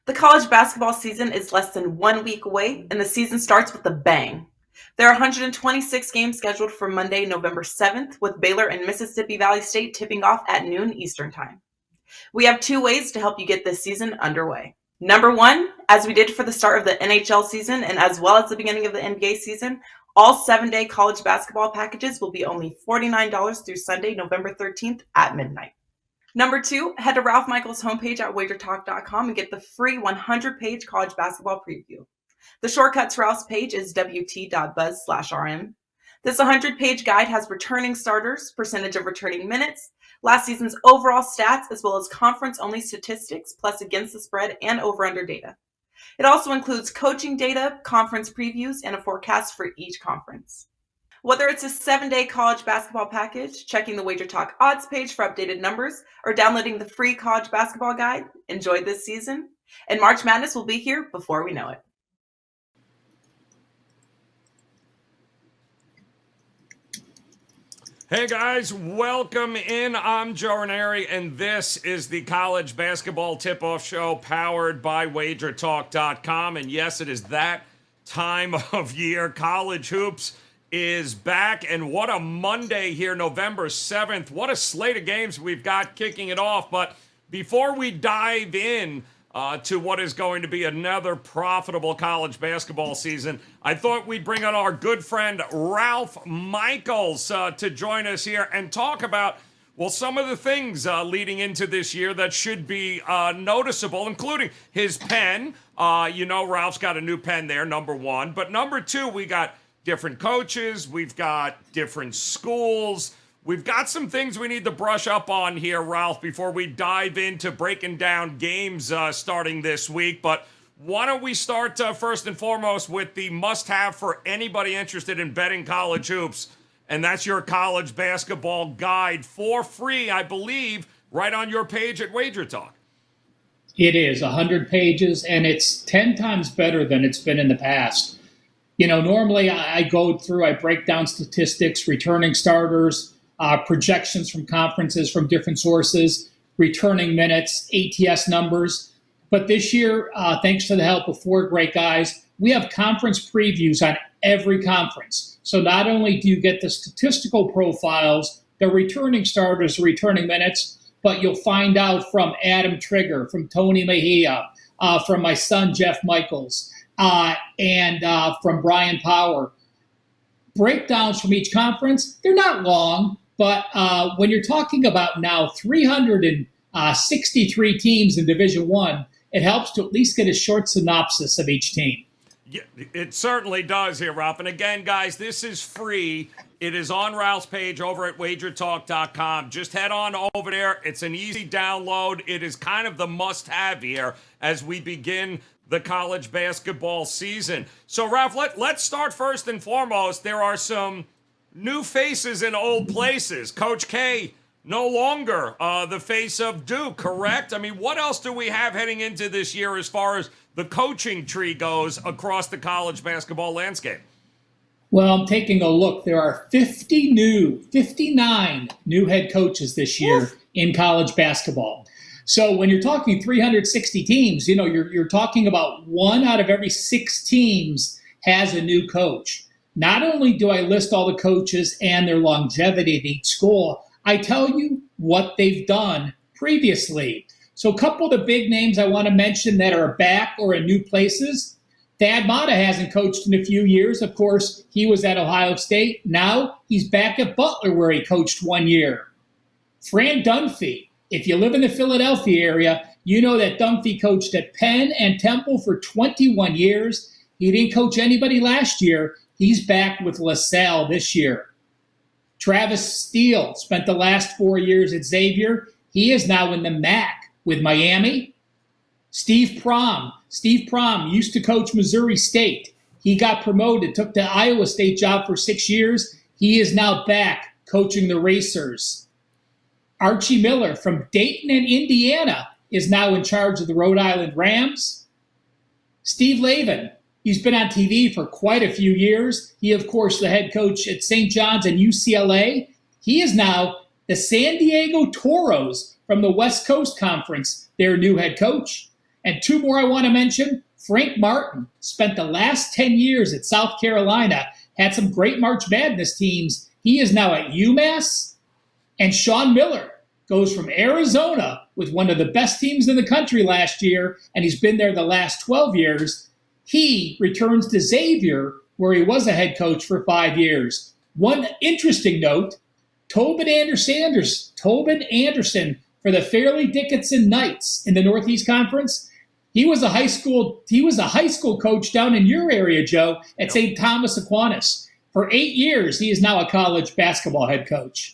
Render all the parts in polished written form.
The college basketball season is less than 1 week away, and the season starts with a bang. There are 126 games scheduled for Monday, November 7th, with Baylor and Mississippi Valley State tipping off at noon Eastern Time. We have 2 ways to help you get this season underway. Number 1, as we did for the start of the NHL season and as well as the beginning of the NBA season, all 7-day college basketball packages will be only $49 through Sunday, November 13th at midnight. Number 2, head to Ralph Michaels' homepage at WagerTalk.com and get the free 100-page college basketball preview. The shortcut to Ralph's page is wt.buzz/rm. This 100-page guide has returning starters, percentage of returning minutes, last season's overall stats, as well as conference-only statistics, plus against the spread and over-under data. It also includes coaching data, conference previews, and a forecast for each conference. Whether it's a 7-day college basketball package, checking the WagerTalk odds page for updated numbers, or downloading the free college basketball guide, enjoy this season. And March Madness will be here before we know it. Hey guys, welcome in. I'm Joe Raineri, and this is the College Basketball Tip-Off Show powered by WagerTalk.com. And yes, it is that time of year. College hoops is back, and what a Monday here, November 7th. What a slate of games we've got kicking it off. But before we dive in to what is going to be another profitable college basketball season, I thought we'd bring on our good friend Ralph Michaels to join us here and talk about, well, some of the things leading into this year that should be noticeable, including his pen. Ralph's got a new pen there, number 1. But number 2, we got different coaches, we've got different schools, we've got some things we need to brush up on here, Ralph, before we dive into breaking down games starting this week. But why don't we start first and foremost with the must-have for anybody interested in betting college hoops, and that's your college basketball guide for free, I believe, right on your page at WagerTalk. It is 100 pages, and it's 10 times better than it's been in the past. Normally I go through, I break down statistics, returning starters, projections from conferences from different sources, returning minutes, ATS numbers. But this year, thanks to the help of 4 great guys, we have conference previews on every conference. So not only do you get the statistical profiles, the returning starters, returning minutes, but you'll find out from Adam Trigger, from Tony Mejia, from my son, Jeff Michaels, and from Brian Power. Breakdowns from each conference, they're not long, but when you're talking about now 363 teams in Division I, it helps to at least get a short synopsis of each team. Yeah, it certainly does here, Ralph. And again, guys, this is free. It is on Ralph's page over at WagerTalk.com. Just head on over there. It's an easy download. It is kind of the must-have here as we begin the college basketball season. So, Ralph, let's start first and foremost. There are some new faces in old places. Coach K, no longer the face of Duke, correct? I mean, what else do we have heading into this year as far as the coaching tree goes across the college basketball landscape? Well, I'm taking a look. There are 59 new head coaches this year in college basketball. So when you're talking 360 teams, you're talking about 1 out of every 6 teams has a new coach. Not only do I list all the coaches and their longevity at each school, I tell you what they've done previously. So a couple of the big names I want to mention that are back or in new places. Thad Matta hasn't coached in a few years. Of course, he was at Ohio State. Now he's back at Butler where he coached 1 year. Fran Dunphy. If you live in the Philadelphia area, you know that Dunphy coached at Penn and Temple for 21 years. He didn't coach anybody last year. He's back with LaSalle this year. Travis Steele spent the last 4 years at Xavier. He is now in the MAC with Miami. Steve Prohm. Steve Prohm used to coach Missouri State. He got promoted, took the Iowa State job for 6 years. He is now back coaching the Racers. Archie Miller from Dayton and Indiana is now in charge of the Rhode Island Rams. Steve Lavin, he's been on TV for quite a few years. He, of course, the head coach at St. John's and UCLA. He is now the San Diego Toros from the West Coast Conference, their new head coach. And two more I want to mention. Frank Martin spent the last 10 years at South Carolina, had some great March Madness teams. He is now at UMass. And Sean Miller goes from Arizona with one of the best teams in the country last year, and he's been there the last 12 years. He returns to Xavier, where he was a head coach for 5 years. One interesting note, Tobin Anderson for the Fairleigh Dickinson Knights in the Northeast Conference. He was a high school coach down in your area, Joe, at St. Thomas Aquinas. For 8 years, he is now a college basketball head coach.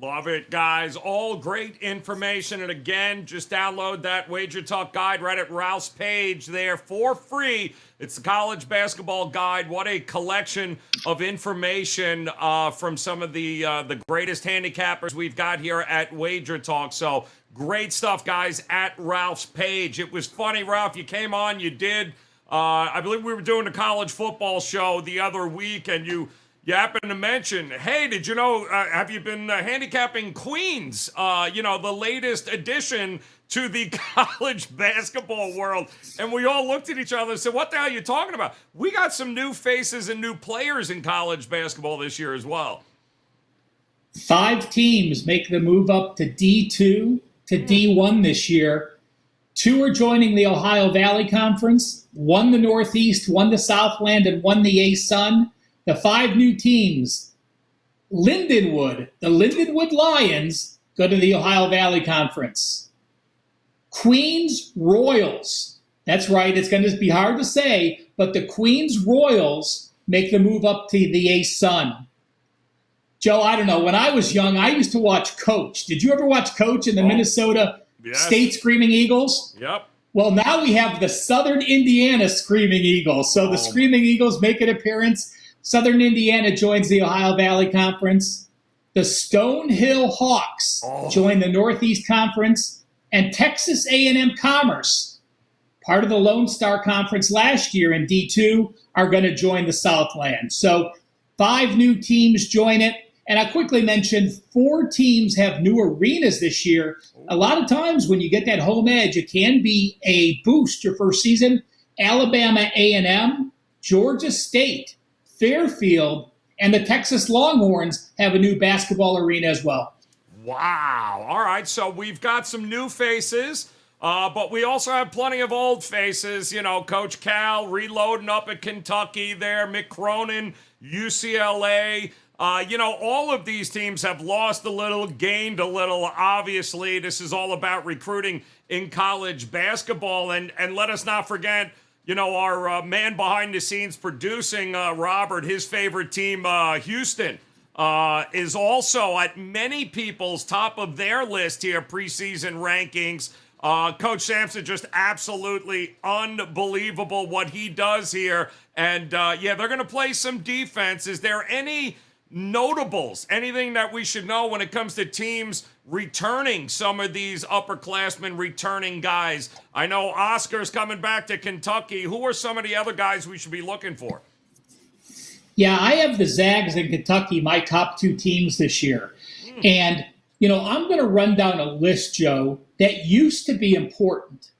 Love it, guys. All great information. And again, just download that Wager Talk guide right at Ralph's page there for free. It's the College Basketball Guide. What a collection of information from some of the greatest handicappers we've got here at Wager Talk. So great stuff, guys, at Ralph's page. It was funny, Ralph. You came on, you did. I believe we were doing a college football show the other week, and you happened to mention, hey, did you know, have you been handicapping Queens? The latest addition to the college basketball world. And we all looked at each other and said, what the hell are you talking about? We got some new faces and new players in college basketball this year as well. 5 teams make the move up to D2 to D1 this year. 2 are joining the Ohio Valley Conference, 1 the Northeast, 1 the Southland, and 1 the A-Sun. The 5 new teams, the Lindenwood Lions go to the Ohio Valley Conference. Queens Royals, that's right, it's going to be hard to say, but the Queens Royals make the move up to the A-Sun. Joe, I don't know, when I was young, I used to watch Coach. Did you ever watch Coach in the Minnesota State Screaming Eagles? Yep. Well, now we have the Southern Indiana Screaming Eagles. So the Screaming Eagles make an appearance. Southern Indiana joins the Ohio Valley Conference. The Stonehill Hawks join the Northeast Conference. And Texas A&M Commerce, part of the Lone Star Conference last year in D2, are going to join the Southland. So 5 new teams join it. And I quickly mentioned 4 teams have new arenas this year. A lot of times when you get that home edge, it can be a boost your first season. Alabama A&M, Georgia State, Fairfield, and the Texas Longhorns have a new basketball arena as well. Wow. All right, so we've got some new faces, but we also have plenty of old faces. You know, Coach Cal reloading up at Kentucky there, Mick Cronin, UCLA. All of these teams have lost a little, gained a little. Obviously, this is all about recruiting in college basketball. And let us not forget, our man behind the scenes producing, Robert, his favorite team, Houston, is also at many people's top of their list here, preseason rankings. Coach Sampson, just absolutely unbelievable what he does here. And, they're going to play some defense. Is there any notables, anything that we should know when it comes to teams returning some of these upperclassmen, returning guys? I know Oscar's coming back to Kentucky. Who are some of the other guys we should be looking for? Yeah, I have the Zags in Kentucky, my top 2 teams this year. And, I'm going to run down a list, Joe, that used to be important,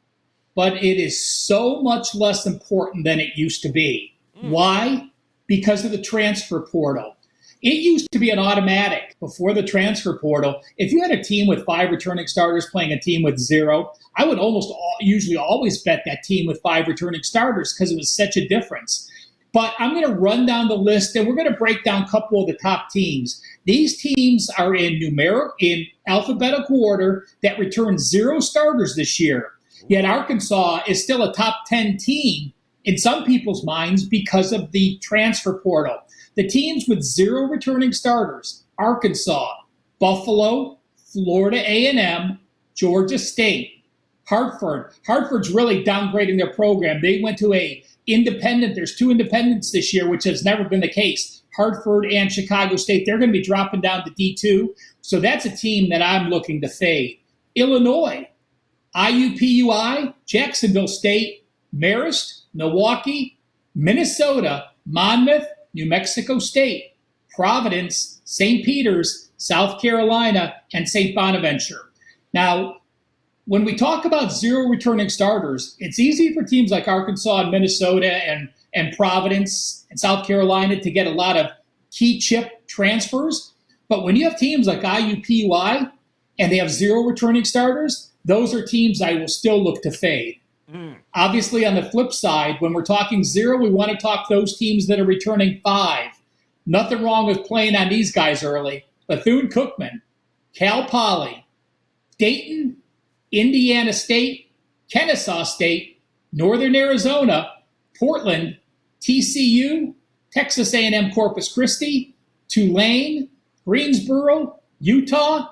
but it is so much less important than it used to be. Why? Because of the transfer portal. It used to be an automatic before the transfer portal. If you had a team with 5 returning starters playing a team with 0, I would usually always bet that team with 5 returning starters because it was such a difference. But I'm going to run down the list, and we're going to break down a couple of the top teams. These teams are in alphabetical order that returned 0 starters this year. Yet Arkansas is still a top 10 team in some people's minds because of the transfer portal. The teams with 0 returning starters, Arkansas, Buffalo, Florida A&M, Georgia State, Hartford. Hartford's really downgrading their program. They went to a independent. There's 2 independents this year, which has never been the case. Hartford and Chicago State, they're going to be dropping down to D2. So that's a team that I'm looking to fade. Illinois, IUPUI, Jacksonville State, Marist, Milwaukee, Minnesota, Monmouth, New Mexico State, Providence, St. Peter's, South Carolina, and St. Bonaventure. Now, when we talk about 0 returning starters, it's easy for teams like Arkansas and Minnesota and Providence and South Carolina to get a lot of key chip transfers. But when you have teams like IUPUI and they have 0 returning starters, those are teams I will still look to fade. Obviously, on the flip side, when we're talking 0, we want to talk those teams that are returning 5. Nothing wrong with playing on these guys early. Bethune-Cookman, Cal Poly, Dayton, Indiana State, Kennesaw State, Northern Arizona, Portland, TCU, Texas A&M Corpus Christi, Tulane, Greensboro, Utah,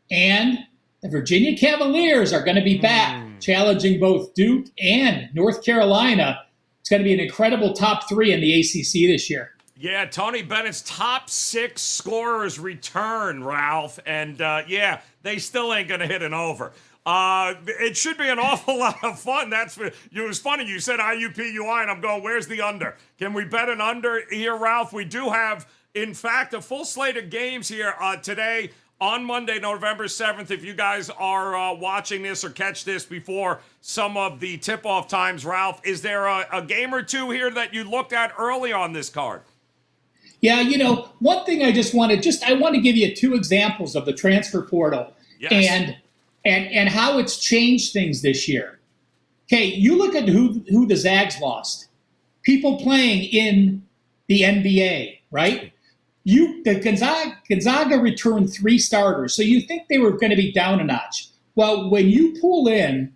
and the Virginia Cavaliers are going to be back challenging both Duke and North Carolina. It's going to be an incredible top 3 in the ACC this year. Yeah, Tony Bennett's top 6 scorers return, Ralph, and they still ain't going to hit an over. It should be an awful lot of fun. It was funny. You said IUPUI, and I'm going, where's the under? Can we bet an under here, Ralph? We do have, in fact, a full slate of games here today on Monday, November 7th. If you guys are watching this or catch this before some of the tip-off times, Ralph, is there a game or two here that you looked at early on this card? Yeah, one thing I want to give you 2 examples of the transfer portal. Yes. And how it's changed things this year. Okay, you look at who the Zags lost. People playing in the NBA, right? The Gonzaga returned 3 starters, so you think they were going to be down a notch. Well, when you pull in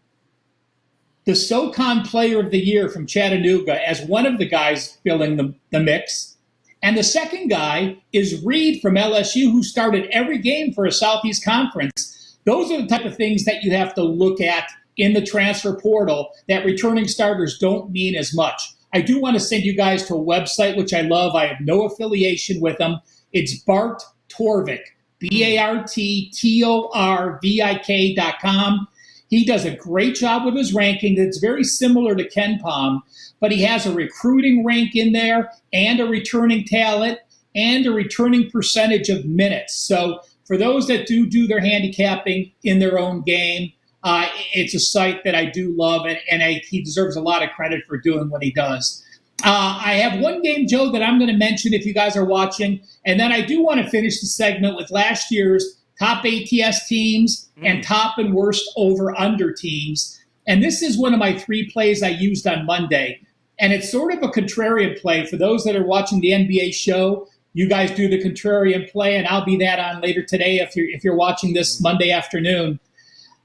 the SoCon Player of the Year from Chattanooga as one of the guys filling the mix, and the second guy is Reed from LSU, who started every game for a Southeast Conference. Those are the type of things that you have to look at in the transfer portal that returning starters don't mean as much. I do want to send you guys to a website, which I love. I have no affiliation with them. It's Bart Torvik, BarTorvik.com. He does a great job with his ranking. It's very similar to Ken Palm, but he has a recruiting rank in there and a returning talent and a returning percentage of minutes. So for those that do their handicapping in their own game, it's a site that I do love, and he deserves a lot of credit for doing what he does. I have one game, Joe, that I'm going to mention if you guys are watching, and then I do want to finish the segment with last year's top ATS teams and top and worst over-under teams. And this is one of my 3 plays I used on Monday, and it's sort of a contrarian play. For those that are watching the NBA show, you guys do the contrarian play, and I'll be that on later today if you're watching this Monday afternoon.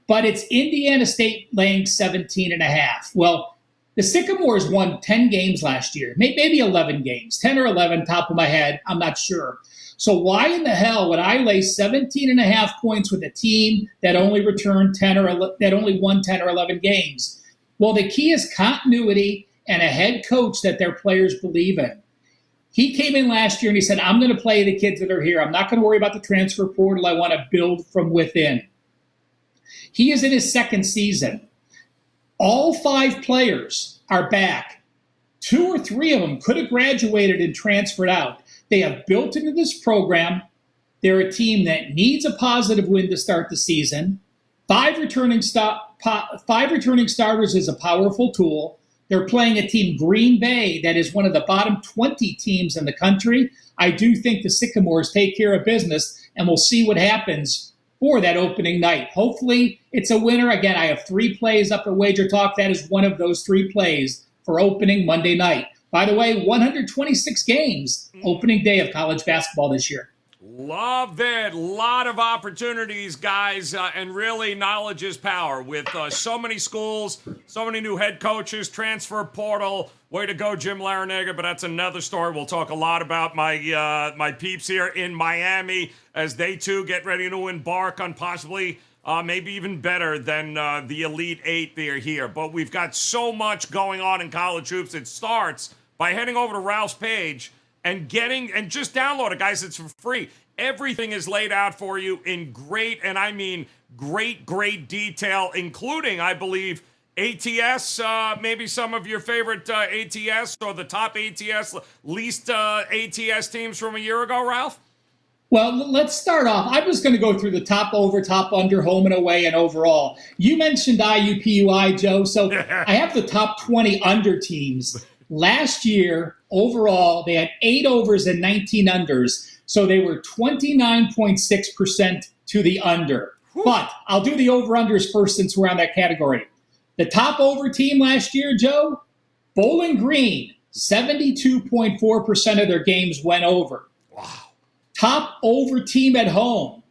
But it's Indiana State laying 17.5. Well, the Sycamores won 10 games last year, maybe 11 games, 10 or 11, top of my head. I'm not sure. So why in the hell would I lay 17.5 points with a team that only won 10 or 11 games? Well, the key is continuity and a head coach that their players believe in. He came in last year and he said, I'm going to play the kids that are here. I'm not going to worry about the transfer portal. I want to build from within. He is in his 2nd season. All 5 players are back. 2 or 3 of them could have graduated and transferred out. They have built into this program. They're a team that needs a positive win to start the season. 5 returning starters is a powerful tool. They're playing a team, Green Bay, that is one of the bottom 20 teams in the country. I do think the Sycamores take care of business, and we'll see what happens for that opening night. Hopefully, it's a winner. Again, I have 3 plays up at Wager Talk. That is one of those 3 plays for opening Monday night. By the way, 126 games opening day of college basketball this year. Love it. A lot of opportunities, guys, and really knowledge is power with so many schools, so many new head coaches, transfer portal. Way to go, Jim Larinaga, but that's another story. We'll talk a lot about my peeps here in Miami as they, too, get ready to embark on possibly maybe even better than the Elite Eight there here. But we've got so much going on in college hoops. It starts by heading over to Ralph's page and just download it, guys. It's for free. Everything is laid out for you in great, and I mean great detail, including, I believe, ATS, maybe some of your favorite ATS or the top ATS, least ATS teams from a year ago, Ralph? Well, let's start off. I'm just going to go through the top over, top under, home and away, and overall. You mentioned IUPUI, Joe, so I have the top 20 under teams. Last year, overall, they had 8 overs and 19 unders, so they were 29.6% to the under. But I'll do the over-unders first since we're on that category. The top over team last year, Joe, Bowling Green, 72.4% of their games went over. Wow. Top over team at home,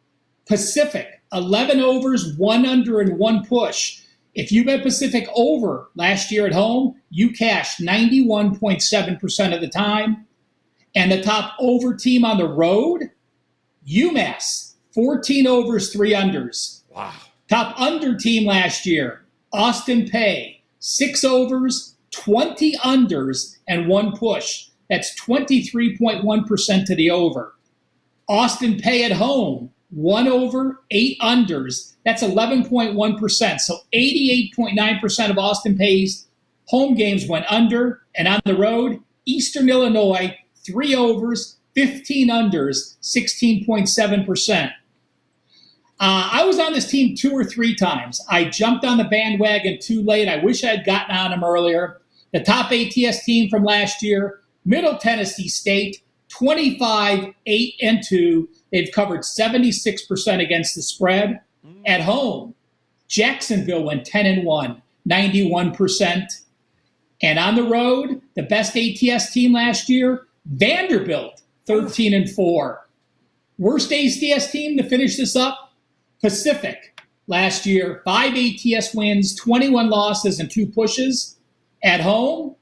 Pacific, 11 overs, 1 under, and 1 push. If you bet Pacific over last year at home, you cashed 91.7% of the time. And the top over team on the road, UMass, 14 overs, 3 unders. Wow. Top under team last year, Austin Pay, 6 overs, 20 unders, and 1 push. That's 23.1% to the over. Austin Pay at home, 1 over, 8 unders. That's 11.1%. So 88.9% of Austin Pay's home games went under. And on the road, Eastern Illinois, 3 overs, 15 unders, 16.7%. I was on this team 2 or 3 times. I jumped on the bandwagon too late. I wish I had gotten on them earlier. The top ATS team from last year, Middle Tennessee State, 25, 8, and 2. They've covered 76% against the spread. At home, Jacksonville went 10 and 1, 91%. And on the road, the best ATS team last year, Vanderbilt, 13 and 4. Worst ATS team to finish this up, Pacific. Last year, 5 ATS wins, 21 losses, and 2 pushes. At home,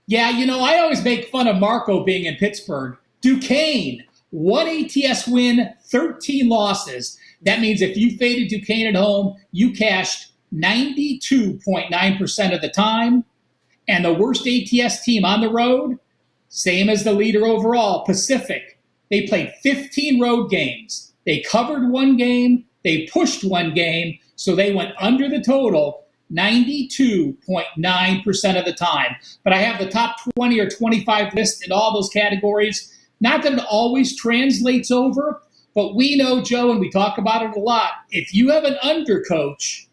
yeah, I always make fun of Marco being in Pittsburgh. Duquesne, 1 ATS win, 13 losses. That means if you faded Duquesne at home, you cashed 92.9% of the time. And the worst ATS team on the road, same as the leader overall, Pacific. They played 15 road games. They covered 1 game. They pushed 1 game. So they went under the total 92.9% of the time. But I have the top 20 or 25 list in all those categories. Not that it always translates over, but we know, Joe, and we talk about it a lot, if you have an undercoach,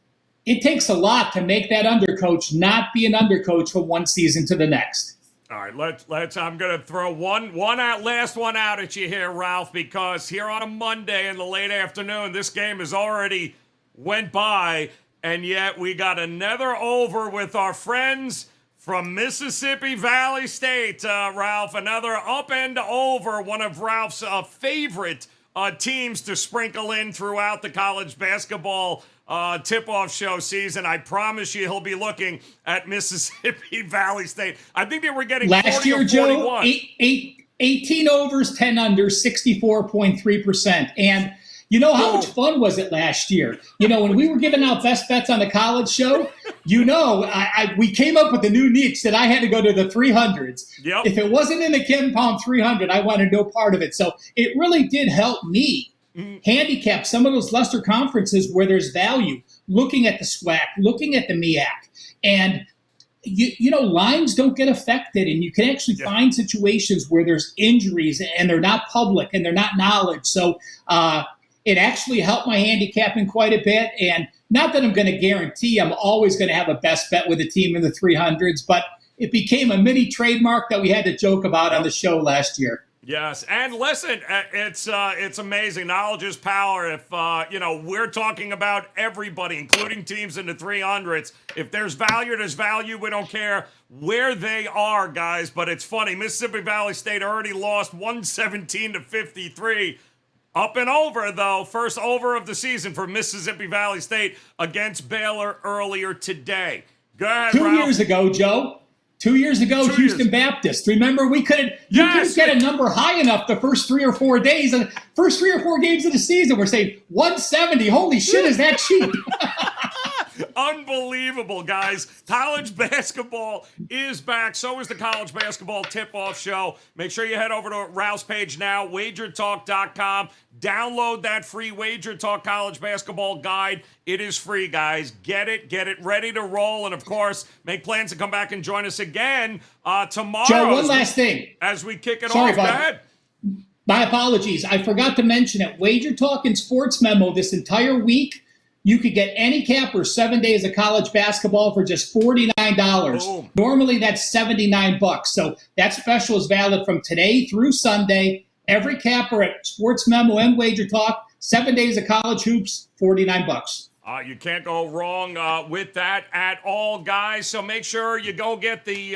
it takes a lot to make that undercoach not be an undercoach from one season to the next. All right, let's. I'm gonna throw last one out at you here, Ralph, because here on a Monday in the late afternoon, this game has already went by. And yet we got another over with our friends from Mississippi Valley State, Ralph. Another up-end over, one of Ralph's favorite teams to sprinkle in throughout the college basketball tip-off show season. I promise you he'll be looking at Mississippi Valley State. I think they were getting last 40 year, or 41. Joe, 18 overs, 10 under, 64.3%. And how much fun was it last year? When we were giving out best bets on the college show, we came up with the new niche that I had to go to the 300s. Yep. If it wasn't in the Kim Palm 300, I wanted no part of it. So it really did help me handicap some of those lesser conferences where there's value, looking at the SWAC, looking at the MEAC. And, lines don't get affected, and you can actually find situations where there's injuries and they're not public and they're not knowledge. So, it actually helped my handicapping quite a bit. And not that I'm going to guarantee I'm always going to have a best bet with a team in the 300s, but it became a mini trademark that we had to joke about on the show last year. Yes, and listen, it's amazing. Knowledge is power. If we're talking about everybody, including teams in the 300s. If there's value, there's value. We don't care where they are, guys. But it's funny. Mississippi Valley State already lost 117-53. Up and over, though. First over of the season for Mississippi Valley State against Baylor earlier today. Go ahead, Ralph. 2 years ago, Joe. 2 years ago, Houston Baptist. Remember, you couldn't get a number high enough the first 3 or 4 days. And first 3 or 4 games of the season, we're saying 170. Holy shit, is that cheap? Unbelievable, guys. College basketball is back. So is the college basketball tip-off show. Make sure you head over to Ralph's page now, WagerTalk.com. Download that free Wager Talk college basketball guide. It is free, guys. Get it ready to roll. And, of course, make plans to come back and join us again tomorrow. Joe, one last thing. As we kick it Sorry, off. bud. Go ahead. My apologies. I forgot to mention it. Wager Talk and Sports Memo this entire week. You could get any capper 7 days of college basketball for just $49. Boom. Normally that's $79. So that special is valid from today through Sunday. Every capper at Sports Memo and Wager Talk, 7 days of college hoops, $49. You can't go wrong with that at all, guys. So make sure you go get the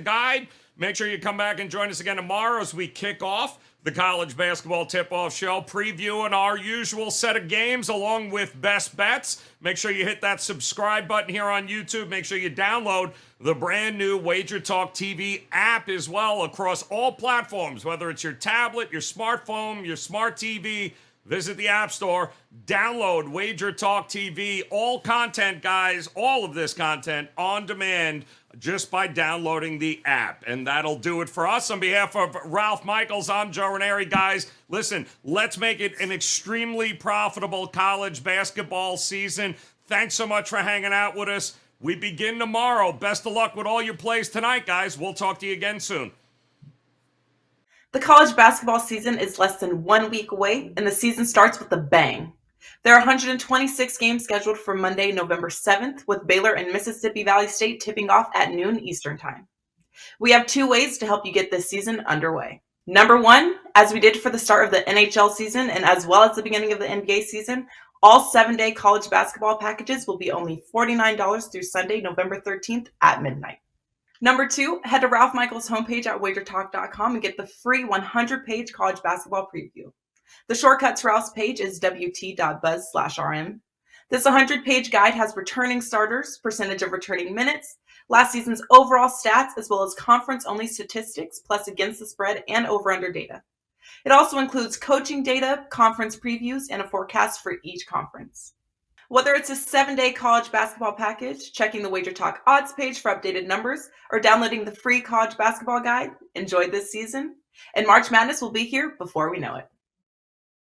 guide. Make sure you come back and join us again tomorrow as we kick off the college basketball tip-off show, previewing our usual set of games along with best bets. Make sure you hit that subscribe button here on YouTube. Make sure you download the brand new WagerTalk TV app as well across all platforms, whether it's your tablet, your smartphone, your smart TV. Visit the App Store, download WagerTalk TV. All content, guys, all of this content on demand just by downloading the app. And that'll do it for us. On behalf of Ralph Michaels, I'm Joe Raineri. Guys, listen, let's make it an extremely profitable college basketball season. Thanks so much for hanging out with us. We begin tomorrow. Best of luck with all your plays tonight, guys. We'll talk to you again soon. The college basketball season is less than 1 week away, and the season starts with a bang. There are 126 games scheduled for Monday, November 7th, with Baylor and Mississippi Valley State tipping off at noon Eastern Time. We have 2 ways to help you get this season underway. Number 1, as we did for the start of the NHL season and as well as the beginning of the NBA season, all 7-day college basketball packages will be only $49 through Sunday, November 13th at midnight. Number 2, head to Ralph Michaels' homepage at WagerTalk.com and get the free 100-page college basketball preview. The shortcut to Ralph's page is wt.buzz/rm. This 100-page guide has returning starters, percentage of returning minutes, last season's overall stats, as well as conference-only statistics, plus against the spread and over-under data. It also includes coaching data, conference previews, and a forecast for each conference. Whether it's a 7-day college basketball package, checking the Wager Talk odds page for updated numbers, or downloading the free college basketball guide, enjoy this season. And March Madness will be here before we know it.